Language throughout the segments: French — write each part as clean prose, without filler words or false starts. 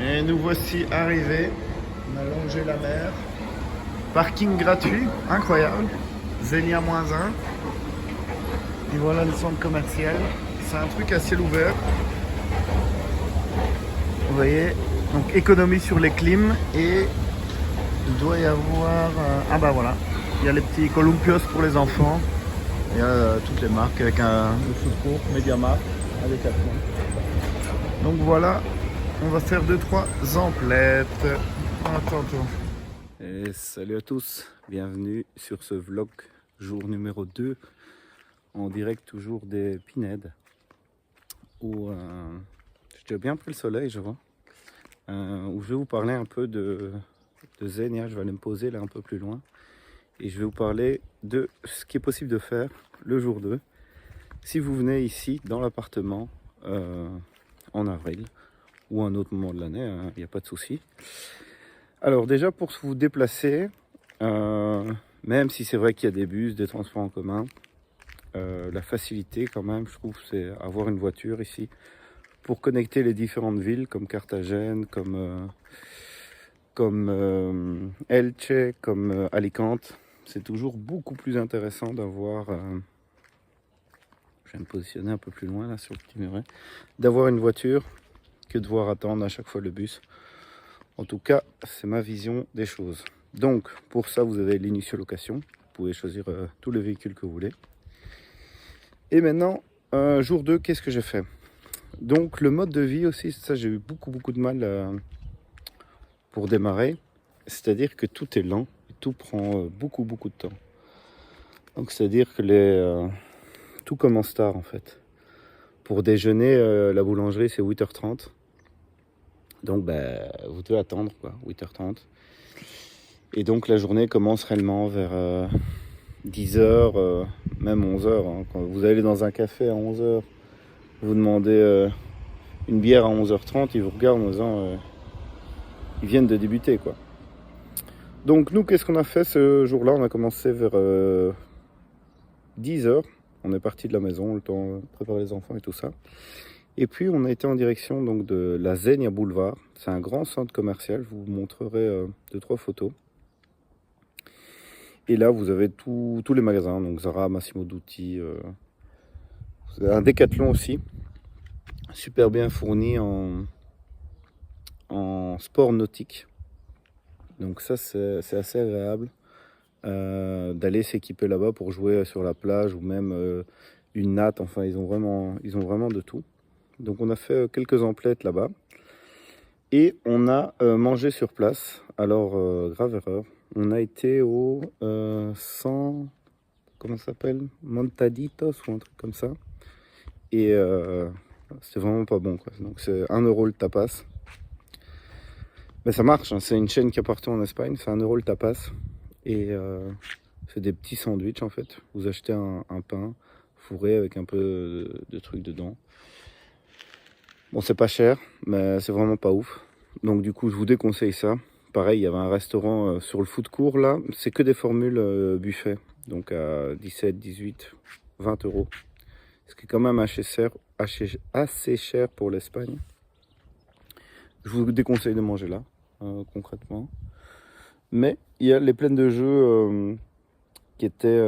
Et nous voici arrivés. On a longé la mer. Parking gratuit, incroyable. Zénia -1. Et voilà le centre commercial. C'est un truc à ciel ouvert. Vous voyez, donc économie sur les clims et il doit y avoir... ah bah voilà, il y a les petits columpios pour les enfants. Il y a toutes les marques avec le food court, Mediamarkt, avec Decathlon. Donc voilà, on va faire 2-3 emplettes. À tantôt. Et salut à tous, bienvenue sur ce vlog jour numéro 2 en direct toujours des Pinèdes où j'ai bien pris le soleil je vois, où je vais vous parler un peu de Zénia. Je vais aller me poser là un peu plus loin et je vais vous parler de ce qui est possible de faire le jour 2 si vous venez ici dans l'appartement en avril ou à un autre moment de l'année, il n'y a pas de souci. Alors déjà pour vous déplacer, même si c'est vrai qu'il y a des bus, des transports en commun, la facilité quand même je trouve c'est avoir une voiture ici pour connecter les différentes villes comme Carthagène, comme Elche, comme Alicante. C'est toujours beaucoup plus intéressant d'avoir, je vais me positionner un peu plus loin là sur le petit muret, d'avoir une voiture que de devoir attendre à chaque fois le bus. En tout cas, c'est ma vision des choses. Donc, pour ça, vous avez l'initial location. Vous pouvez choisir tous les véhicules que vous voulez. Et maintenant, jour 2, qu'est-ce que j'ai fait? Donc, le mode de vie aussi, ça, j'ai eu beaucoup de mal pour démarrer. C'est-à-dire que tout est lent, et tout prend beaucoup de temps. Donc, c'est-à-dire que tout commence tard, en fait. Pour déjeuner, la boulangerie, c'est 8h30. Donc vous devez attendre quoi, 8h30. Et donc la journée commence réellement vers 10h, même 11h. Hein. Quand vous allez dans un café à 11h, vous demandez une bière à 11h30, ils vous regardent en disant ils viennent de débuter quoi. Donc nous, qu'est-ce qu'on a fait ce jour-là? On a commencé vers 10h. On est parti de la maison, le temps de préparer les enfants et tout ça. Et puis on a été en direction donc de la Zénia Boulevard. C'est un grand centre commercial, je vous montrerai 2-3 photos. Et là vous avez tous les magasins, donc Zara, Massimo Dutti, vous avez un Decathlon aussi, super bien fourni en sport nautique. Donc ça c'est assez agréable d'aller s'équiper là-bas pour jouer sur la plage ou même une natte, enfin ils ont vraiment de tout. Donc on a fait quelques emplettes là-bas et on a mangé sur place. Alors grave erreur, on a été au 100, comment ça s'appelle, Montaditos ou un truc comme ça. Et c'est vraiment pas bon quoi. Donc c'est 1 euro le tapas. Mais ça marche, hein. C'est une chaîne qui est partout en Espagne, c'est 1 euro le tapas. Et c'est des petits sandwichs en fait. Vous achetez un pain fourré avec un peu de trucs dedans. Bon, c'est pas cher, mais c'est vraiment pas ouf. Donc du coup, je vous déconseille ça. Pareil, il y avait un restaurant sur le food court là. C'est que des formules buffet. Donc à 17, 18, 20 euros. Ce qui est quand même assez cher pour l'Espagne. Je vous déconseille de manger là, concrètement. Mais il y a les plaines de jeux qui étaient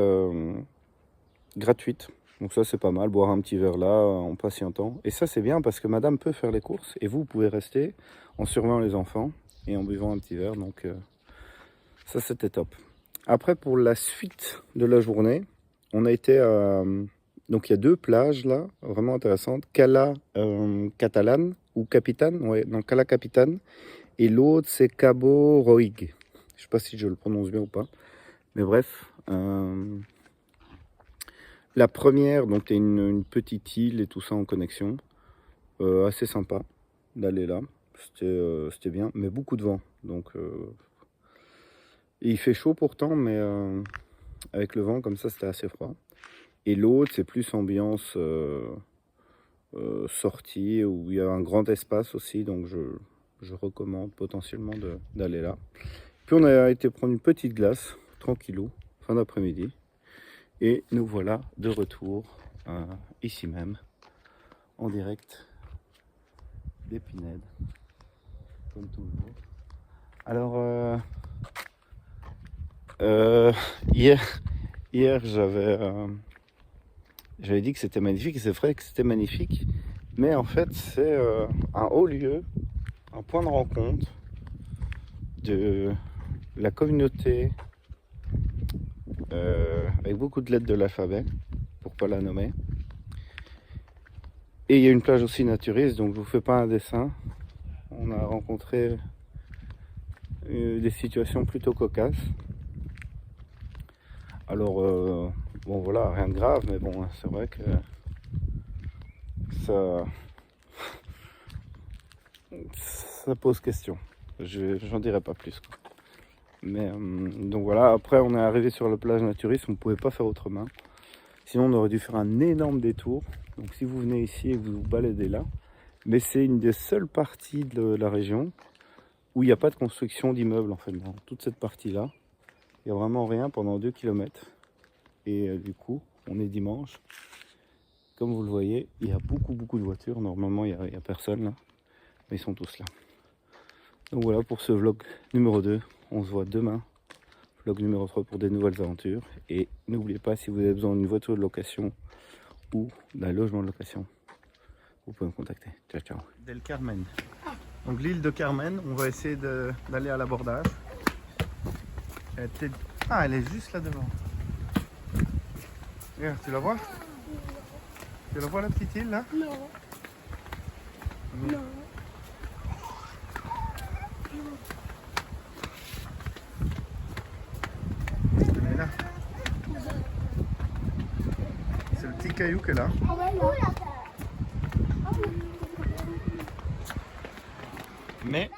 gratuites. Donc ça c'est pas mal, boire un petit verre là en patientant. Et ça c'est bien parce que madame peut faire les courses et vous pouvez rester en surveillant les enfants et en buvant un petit verre. Donc ça c'était top. Après pour la suite de la journée, on a été à... Donc il y a 2 plages là, vraiment intéressantes. Cala Catalane ou Capitane, ouais, non Cala Capitane. Et l'autre c'est Cabo Roig. Je sais pas si je le prononce bien ou pas. Mais bref... La première, donc il y a une petite île et tout ça en connexion. Assez sympa d'aller là. C'était bien, mais beaucoup de vent. Donc, et il fait chaud pourtant, mais avec le vent comme ça, c'était assez froid. Et l'autre, c'est plus ambiance sortie, où il y a un grand espace aussi. Donc je recommande potentiellement d'aller là. Puis on a été prendre une petite glace, tranquillou, fin d'après-midi. Et nous voilà de retour ici même, en direct des Pinèdes. comme toujours. Alors, hier j'avais dit que c'était magnifique, et c'est vrai que c'était magnifique, mais en fait c'est un haut lieu, un point de rencontre de la communauté, avec beaucoup de lettres de l'alphabet, pour pas la nommer. Et il y a une plage aussi naturiste, donc je vous fais pas un dessin. On a rencontré des situations plutôt cocasses. Alors, bon voilà, rien de grave, mais bon, c'est vrai que ça pose question. J'en dirai pas plus, quoi. Mais donc voilà, après on est arrivé sur la plage naturiste, on ne pouvait pas faire autrement. Sinon on aurait dû faire un énorme détour. Donc si vous venez ici et que vous vous baladez là, mais c'est une des seules parties de la région où il n'y a pas de construction d'immeubles en fait. Dans toute cette partie-là, il n'y a vraiment rien pendant 2 km. Et du coup, on est dimanche. Comme vous le voyez, il y a beaucoup de voitures. Normalement, il n'y a personne là, mais ils sont tous là. Donc voilà pour ce vlog numéro 2. On se voit demain. Vlog numéro 3 pour des nouvelles aventures. Et n'oubliez pas, si vous avez besoin d'une voiture de location ou d'un logement de location, vous pouvez me contacter. Ciao, ciao. Del Carmen. Donc l'île de Carmen, on va essayer d'aller à l'abordage. Elle est juste là devant. Regarde, tu la vois? Tu la vois la petite île là? Non. Non. Elle est là. C'est le petit caillou qui est là. Mais